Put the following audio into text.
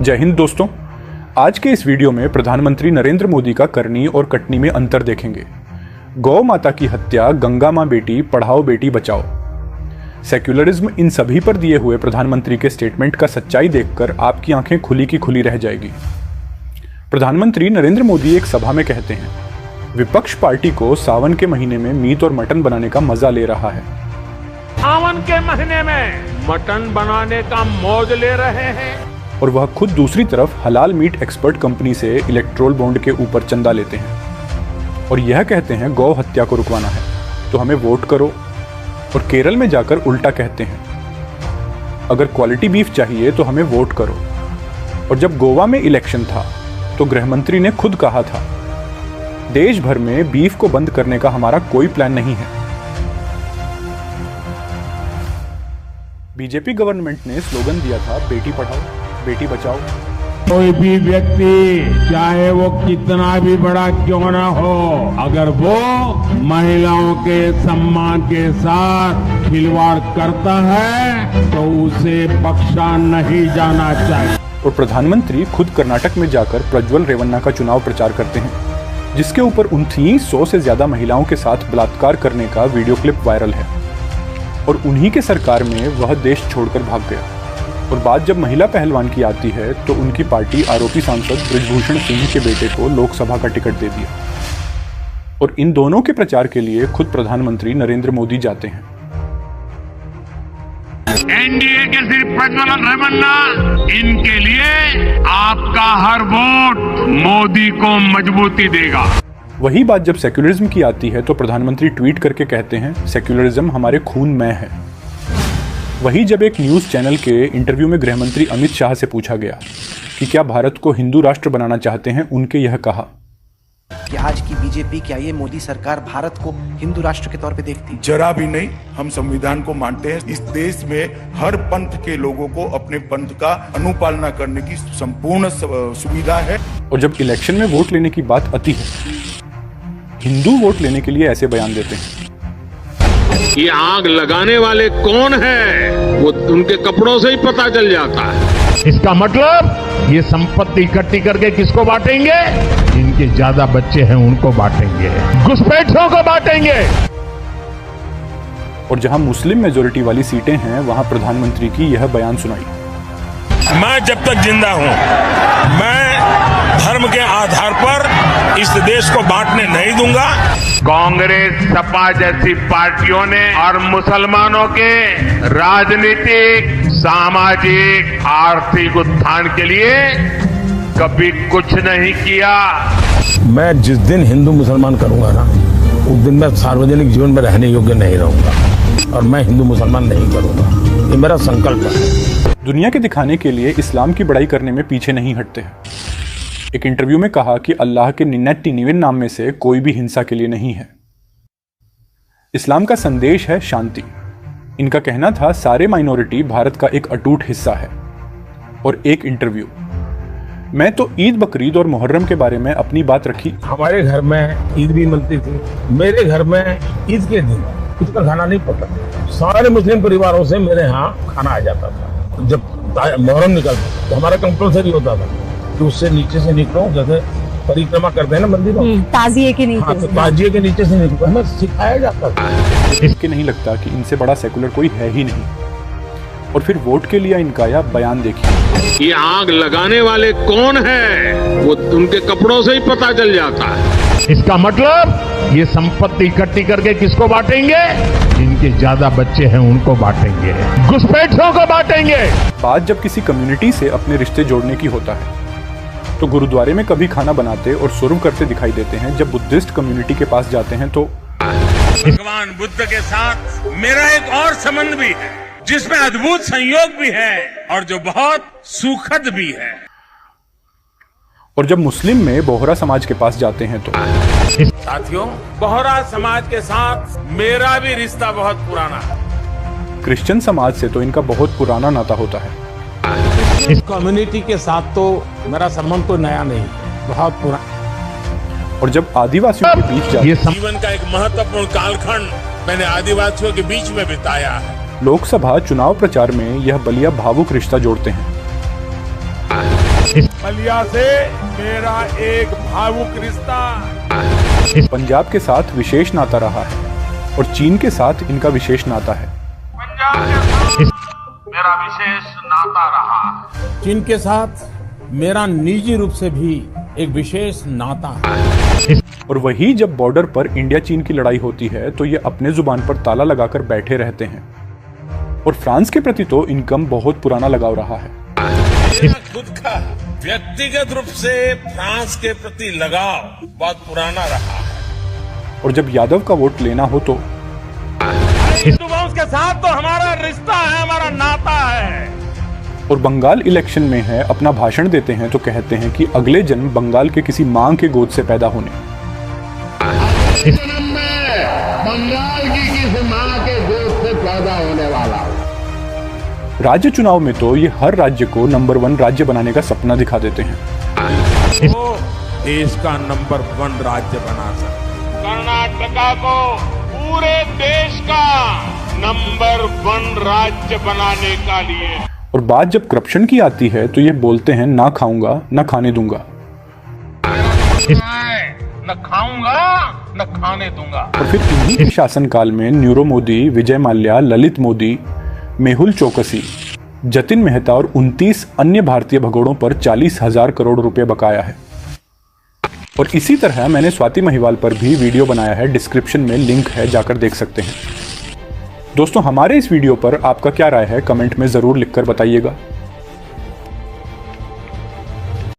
जय हिंद दोस्तों, आज के इस वीडियो में प्रधानमंत्री नरेंद्र मोदी का करनी और कटनी में अंतर देखेंगे। गौ माता की हत्या, गंगा मां बेटी पढ़ाओ बेटी बचाओ। सेक्युलरिज्म इन सभी पर दिए हुए प्रधानमंत्री के स्टेटमेंट का सच्चाई देखकर आपकी आंखें खुली की खुली रह जाएगी। प्रधानमंत्री नरेंद्र मोदी एक सभा में कहते हैं, विपक्ष पार्टी को सावन के महीने में मीट और मटन बनाने का मजा ले रहा है। सावन के महीने में मटन बनाने का मौज ले रहे हैं और वह खुद दूसरी तरफ हलाल मीट एक्सपर्ट कंपनी से इलेक्ट्रोल बॉन्ड के ऊपर चंदा लेते हैं और यह कहते हैं गौ हत्या को रुकवाना है तो हमें वोट करो। और केरल में जाकर उल्टा कहते हैं, अगर क्वालिटी बीफ चाहिए तो हमें वोट करो। और जब गोवा में इलेक्शन था तो गृहमंत्री ने खुद कहा था, देश भर में बीफ को बंद करने का हमारा कोई प्लान नहीं है। बीजेपी गवर्नमेंट ने स्लोगन दिया था, बेटी पढ़ाओ बेटी बचाओ। कोई भी व्यक्ति चाहे वो कितना भी बड़ा क्यों ना हो, अगर वो महिलाओं के सम्मान के साथ खिलवाड़ करता है तो उसे बख्शा नहीं जाना चाहिए। और प्रधानमंत्री खुद कर्नाटक में जाकर प्रज्वल रेवन्ना का चुनाव प्रचार करते हैं, जिसके ऊपर 100 से ज्यादा महिलाओं के साथ बलात्कार करने का वीडियो क्लिप वायरल है। और उन्हीं के सरकार में वह देश छोड़कर भाग गया। और बात जब महिला पहलवान की आती है तो उनकी पार्टी आरोपी सांसद बृजभूषण सिंह के बेटे को लोकसभा का टिकट दे दिया। और इन दोनों के प्रचार के लिए खुद प्रधानमंत्री नरेंद्र मोदी जाते हैं। एनडीए के सिर्फ प्रज्वल रेवन्ना, इनके लिए आपका हर वोट मोदी को मजबूती देगा। वही बात जब सेक्युलरिज्म की आती है तो प्रधानमंत्री ट्वीट करके कहते हैं, सेक्युलरिज्म हमारे खून में है। वही जब एक न्यूज चैनल के इंटरव्यू में गृहमंत्री अमित शाह से पूछा गया कि क्या भारत को हिंदू राष्ट्र बनाना चाहते हैं, उनके यह कहा कि आज की बीजेपी, क्या ये मोदी सरकार भारत को हिंदू राष्ट्र के तौर पे देखती? जरा भी नहीं। हम संविधान को मानते हैं। इस देश में हर पंथ के लोगों को अपने पंथ का अनुपालना करने की संपूर्ण सुविधा है। और जब इलेक्शन में वोट लेने की बात आती है, हिंदू वोट लेने के लिए ऐसे बयान देते हैं, ये आग लगाने वाले कौन है वो उनके कपड़ों से ही पता चल जाता है। इसका मतलब ये संपत्ति इकट्ठी करके किसको बांटेंगे? जिनके ज्यादा बच्चे हैं उनको बांटेंगे, घुसपैठियों को बांटेंगे। और जहां मुस्लिम मेजोरिटी वाली सीटें हैं वहां प्रधानमंत्री की यह बयान सुनाई, मैं जब तक जिंदा हूं, मैं धर्म के आधार पर इस देश को बांटने नहीं दूंगा। कांग्रेस, सपा जैसी पार्टियों ने और मुसलमानों के राजनीतिक, सामाजिक, आर्थिक उत्थान के लिए कभी कुछ नहीं किया। मैं जिस दिन हिंदू मुसलमान करूंगा ना, उस दिन मैं सार्वजनिक जीवन में रहने योग्य नहीं रहूंगा और मैं हिंदू मुसलमान नहीं करूंगा। ये मेरा संकल्प है। दुनिया के दिखाने के लिए इस्लाम की बड़ाई करने में पीछे नहीं हटते हैं। एक इंटरव्यू में कहा कि अल्लाह के 99 नाम में से कोई भी हिंसा के लिए नहीं है। इस्लाम का संदेश है शांति। इनका कहना था, सारे माइनॉरिटी भारत का एक अटूट हिस्सा है। और एक इंटरव्यू, मैं तो ईद, बकरीद और मुहर्रम के बारे में अपनी बात रखी। हमारे घर में ईद भी मिलती थी। मेरे घर में ईद के दिन कुछ का खाना नहीं पकता। सारे मुस्लिम परिवारों से मेरे यहाँ खाना आ जाता था। जब मुहर्रम निकलता तो हमारा कंपल्सरी होता था कि उससे नीचे से निकलो, जैसे परिक्रमा करते हैं ना मंदिरों, ताजिए के नीचे। हाँ, तो ताजिए के नीचे से निकलो, हमें सिखाया जाता था। इसके नहीं लगता कि इनसे बड़ा सेकुलर कोई है ही नहीं। और फिर वोट के लिए इनका यह बयान देखिए, ये आग लगाने वाले कौन है वो उनके कपड़ों से ही पता चल जाता है। इसका मतलब ये संपत्ति इकट्ठी करके किसको बांटेंगे? जिनके ज्यादा बच्चे हैं उनको बांटेंगे, घुसपैठियों को बांटेंगे। बात जब किसी कम्युनिटी से अपने रिश्ते जोड़ने की होता है तो गुरुद्वारे में कभी खाना बनाते और सर्व करते दिखाई देते हैं। जब बुद्धिस्ट कम्युनिटी के पास जाते हैं तो भगवान बुद्ध के साथ मेरा एक और संबंध भी है, जिसमें अद्भुत संयोग भी है और जो बहुत सुखद भी है। और जब मुस्लिम में बोहरा समाज के पास जाते हैं तो साथियों, बोहरा समाज के साथ मेरा भी रिश्ता बहुत पुराना है। क्रिश्चियन समाज से तो इनका बहुत पुराना नाता होता है। इस कम्युनिटी के साथ तो मेरा संबंध तो नया नहीं, बहुत पुराना। और जब आदिवासियों के बीच जाते हैं, जीवन का एक महत्वपूर्ण कालखंड मैंने आदिवासियों के बीच में बिताया है। लोकसभा चुनाव प्रचार में यह बलिया भावुक रिश्ता जोड़ते हैं। बलिया से मेरा एक भावुक रिश्ता। पंजाब के साथ विशेष नाता रहा है और चीन के साथ इनका विशेष नाता है। पंजाब के साथ मेरा विशेष नाता रहा। चीन के साथ मेरा निजी रूप से भी एक विशेष नाता है। और वही जब बॉर्डर पर इंडिया चीन की लड़ाई होती है तो ये अपने जुबान पर ताला लगाकर बैठे रहते हैं। और फ्रांस के प्रति तो इनकम बहुत पुराना लगाव रहा है। मेरा खुद का व्यक्तिगत रूप से फ्रांस के प्रति लगाव बहुत पुराना रहा है। और जब यादव का वोट लेना हो तो हिंदू वंश के साथ तो हमारा रिश्ता है, हमारा नाता है। और बंगाल इलेक्शन में है अपना भाषण देते हैं तो कहते हैं कि अगले जन्म बंगाल के किसी मां के गोद से पैदा होने। जन्म में बंगाल की किसी मां के गोद से पैदा होने वाला। राज्य चुनाव में तो ये हर राज्य को नंबर 1 राज्य बनाने का सपना दिखा देते हैं। वो देश का नंबर 1 राज्य बना सकते। कर्नाटका को पूरे देश का नंबर 1 राज्य बनाने का लिए। और बात जब करप्शन की आती है तो ये बोलते हैं ना खाऊंगा ना खाने दूंगा। न खाऊंगा न खाने दूंगा। और फिर इन्हीं के शासनकाल में न्यूरो मोदी, विजय माल्या, ललित मोदी, मेहुल चोकसी, जतिन मेहता और 29 अन्य भारतीय भगोड़ों पर 40,000 करोड़ रुपए बकाया है। और इसी तरह मैंने स्वाति महिवाल पर भी वीडियो बनाया है, डिस्क्रिप्शन में लिंक है, जाकर देख सकते हैं। दोस्तों, हमारे इस वीडियो पर आपका क्या राय है कमेंट में ज़रूर लिखकर बताइएगा।